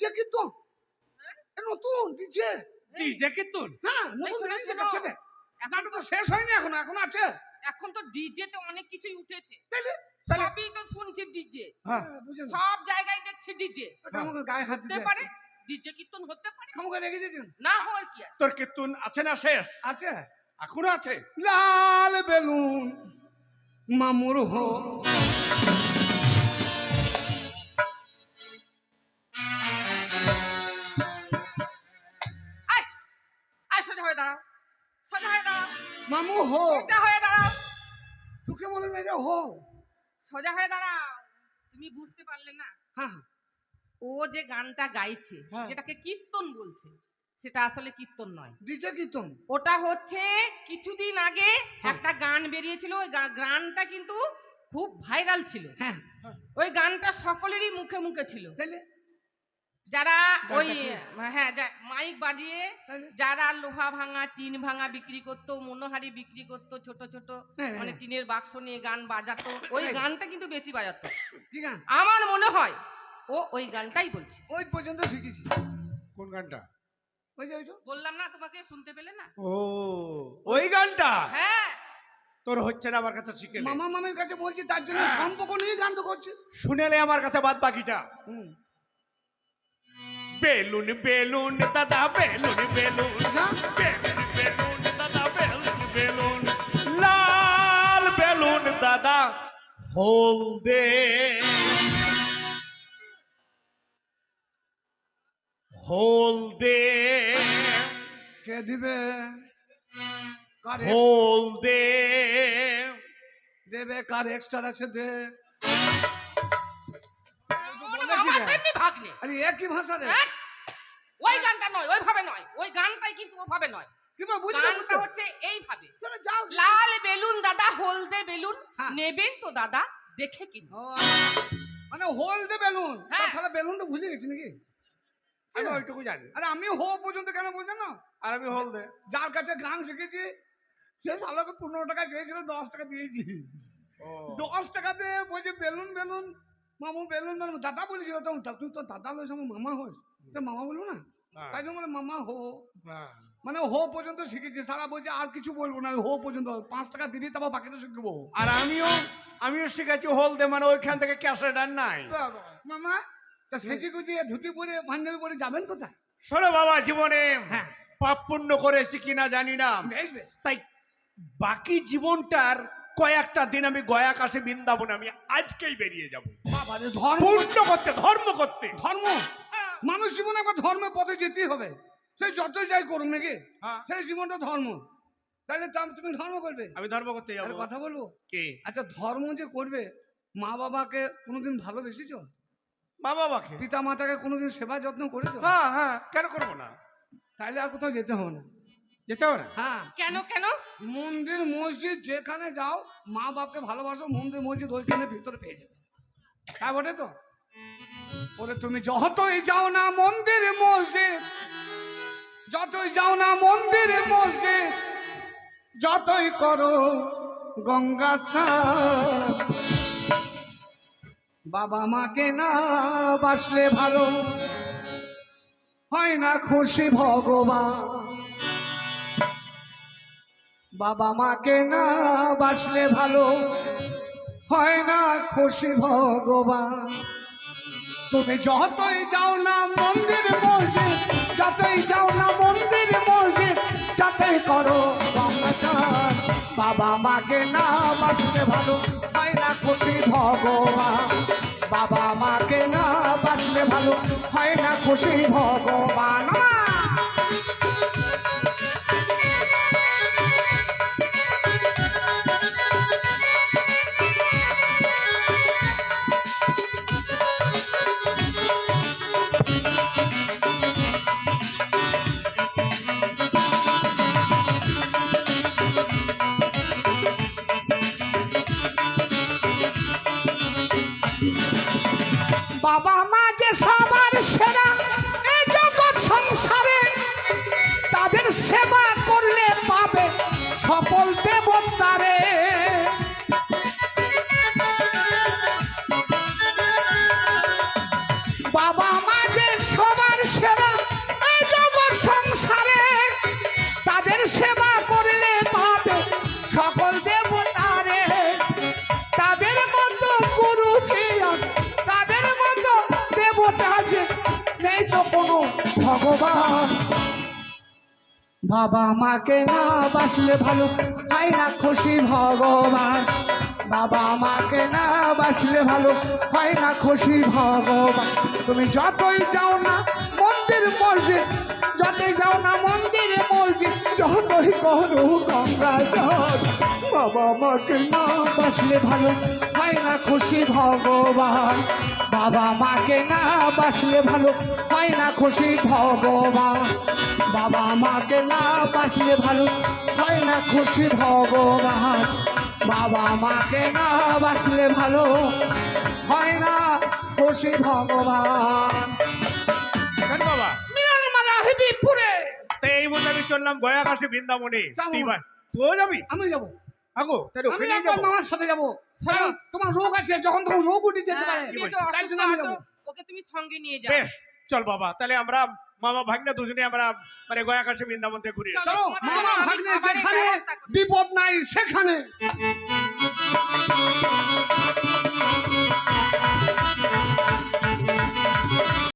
DJ কীর্তন নতুন DJ DJ কীর্তন? হ্যাঁ নতুন ডিজে আছে রে। গানটা তো শেষ হয়নি এখনো, এখন আছে। এখন তো ডিজে তে অনেক কিছুই উঠেছে, তাইলে সবই তো শুনছি ডিজে, হ্যাঁ বুঝে সব জায়গায় দেখছি ডিজে। আমাকে গায়ে হাত হতে দিতে পারে পারে, ডিজে কীর্তন হতে পারে, আমাকে রেখে দিয়েছেন। না হয় কি আছে? তোর কীর্তন আছে না শেষ? আছে এখনো আছে? লাল বেলুন মামুর হো আয় আয়, সোজা হয়ে দাঁড়াও, সোজা হয়ে দাঁড়াও, মামু হো। সোজা হয়ে দাঁড়াও, তোকে বলে মেরে হো। সোজা হয়ে দাঁড়াও। তুমি বুঝতে পারলে না, হ্যাঁ ও যে গানটা গাইছে, হ্যাঁ। যেটাকে কীর্তন বলছে, সেটা আসলে কীর্তন নয়। ডিজে কীর্তন ওটা হচ্ছে কিছুদিন আগে একটা গান বেরিয়েছিল, ওই গানটা কিন্তু খুব ভাইরাল ছিল। হ্যাঁ ওই গানটা সকলেরই মুখে মুখে ছিল। তাইলে যারা ওই গানটা হ্যাঁ মাইক বাজিয়ে তাইলে? যারা লোহা ভাঙা টিন ভাঙা বিক্রি করতো, মনোহারি বিক্রি করতো, ছোট ছোট হ্যাঁ, মানে হ্যাঁ। টিনের বাক্স নিয়ে গান বাজাতো, ওই হ্যাঁ। গানটা কিন্তু বেশি বাজাতো। কি গান? আমার মনে হয় ও ওই গানটাই বলছে। ওই পর্যন্ত শিখেছি। কোন গানটা? ওই যে ওইটা বললাম না তোমাকে, শুনতে পেলে না? ও ওই গানটা হ্যাঁ, তোর হচ্ছে না, আমার কাছে শিখে নে। মামা মামির কাছে বলছি, তার জন্য সম্পর্ক নিয়ে গানটা করছে। শুনেলে আমার কাছে বাদ বাকিটা। হুম বেলুন বেলুন দাদা বেলুন বেলুন, আচ্ছা। বেলুন বেলুন দাদা বেলুন বেলুন, লাল বেলুন দাদা হলদে, হলদে কে দিবে? কার হলদে দেবে? কার এক্সট্রা আছে দে। ওর বাবা তেমনি ভাগ্নে। আরে এ কি ভাষা রে? হ্যাঁ? ওই গানটা নয়, ওইভাবে নয়, ওই গানটাই কিন্তু ওভাবে নয়। কি বা বুঝলি গানটা হচ্ছে এইভাবে, চলে যাও। লাল বেলুন দাদা হলদে বেলুন, হ্যাঁ। নেবেন তো দাদা দেখে কিন। ও, মানে হোল দে বেলুন। হ্যাঁ। সারা বেলুনটা ভুলে গেছি নাকি? আমি ওইটুকু জানি। আরে আমি হো পর্যন্ত কেন বলছেন না? আর আমি হলদে। যার কাছে গান শিখেছি সে শালাকে 15 টাকা দিয়েছিল, 10 টাকা দিয়েছি। 10 টাকা দিয়ে বলছে বেলুন বেলুন মামু বেলুন বেলুন। দাদা বলেছিল তখন, তুই তো দাদা লইস আমার মামা হস, তো মামা বলবো না, তাই জন্য বলে মামা হো। মানে হো পর্যন্ত শিখেছি। সারা বলছে আর কিছু বলবো না, হো পর্যন্ত 5 টাকা দিবি, তারপর বাকিটা শিখবো। আর আমিও শিখেছি হলদে, মানে ওইখান থেকে ক্যাসেট আর নাই। মামা তা সেজে গুজিয়ে ধুতি পরে পাঞ্জাবি পরে যাবেন কোথায়? শোনো বাবা, জীবনে হ্যাঁ। পাপ পুণ্য করেছি কিনা জানি না, বেশ বেশ। তাই বাকি জীবনটার কয়েকটা দিন আমি গয়া কাশে বৃন্দাবনে আমি আজকেই বেরিয়ে যাব বাবা রে, ধর্ম পুণ্য করতে, ধর্ম করতে। ধর্ম মানুষ জীবনে একবার ধর্মের পথে যেতেই হবে, সেই যতই যাই করুক নাকি, হ্যাঁ। সেই জীবনটা ধর্ম। তাহলে তুমি ধর্ম করবে? আমি ধর্ম করতে আরে যাবো। কথা বলবো কে? আচ্ছা, ধর্ম যে করবে, মা বাবাকে কোনোদিন ভালোবেসেছ? মা বাবাকে? পিতা মাতাকে কোনোদিন সেবা যত্ন করেছো? হ্যাঁ হ্যাঁ, কেন করবো না? তাহলে আর কোথাও যেতে হবে না। যেতে হবে না? হ্যাঁ, কেন কেন? মন্দির মসজিদ যেখানে যাও, মা বাপকে ভালোবাসো, মন্দির মসজিদ ওইখানে ভিতরে পেয়ে যাবে। হ্যাঁ বটে তো। ওরে তুমি যতই যাও না মন্দির মসজিদ, যতই যাও না মন্দির মসজিদ, যতই করো গঙ্গা স্নান, বাবা মাকে না বাসলে ভালো হয় না খুশি ভগবান। বাবা মাকে না বাসলে ভালো হয় না খুশি ভগবান। তুমি যতই যাও না মন্দির মসজিদ, যতই যাও না মন্দির মসজিদ, যতই করো গঙ্গাচার, বাবা মাকে না বাসলে ভালো হয় না খুশি ভগবান। বাবা মাকে না বাসলে ভালো হয় না খুশি ভগবান। বাবা মা যে সবার সেরা, এই জগৎ ভগবান বাবা মাকে না বাসলে ভালো হয় না খুশি ভগবান বাবা মাকে না বাসলে ভালো হয় না খুশি ভগবান তুমি যতই যাও না মন্দির মসজিদ যতই যাও না মন্দিরে মসজিদ যতই করো কংগ্রাসন বাবা মাকে না বাসলে ভালো হয় না খুশি ভগবান বাবা মাকে না বাসলে ভালো হয় না খুশি ভগবান বাবা মাকে না বাসলে ভালো হয় না খুশি ভগবান বাবা মাকে না বাসলে ভালো হয় না খুশি ভগবান কেন বাবা মিলন মালা হইবি পুরে। তো এই বলে আমি চললাম গয়া কাশি বৃন্দাবনে যাবো। তুই ভাই তুইও যাবি আমি যাবো আগো তাহলে আমি ওখানেই একবার যাবো মামার সাথে যাবো কারণ তোমার রোগ আছে যখন তখন রোগ উঠে যেতে হ্যাঁ, পারে তুমি বলছিস? তো তাই অসুস্থ জন্য আমি আছো, যাবো। ওকে তুমি সঙ্গে নিয়ে যাও। বেশ চল বাবা তাহলে আমরা মামা ভাগ্নে দুজনে আমরা মানে গয়া কাশি বৃন্দাবন থেকে ঘুরে আসি। চলো তোমাদের মামা আমি ভাগ্নে খাবারের যেখানে ব্যবস্থা করি। বিপদ নাই সেখানে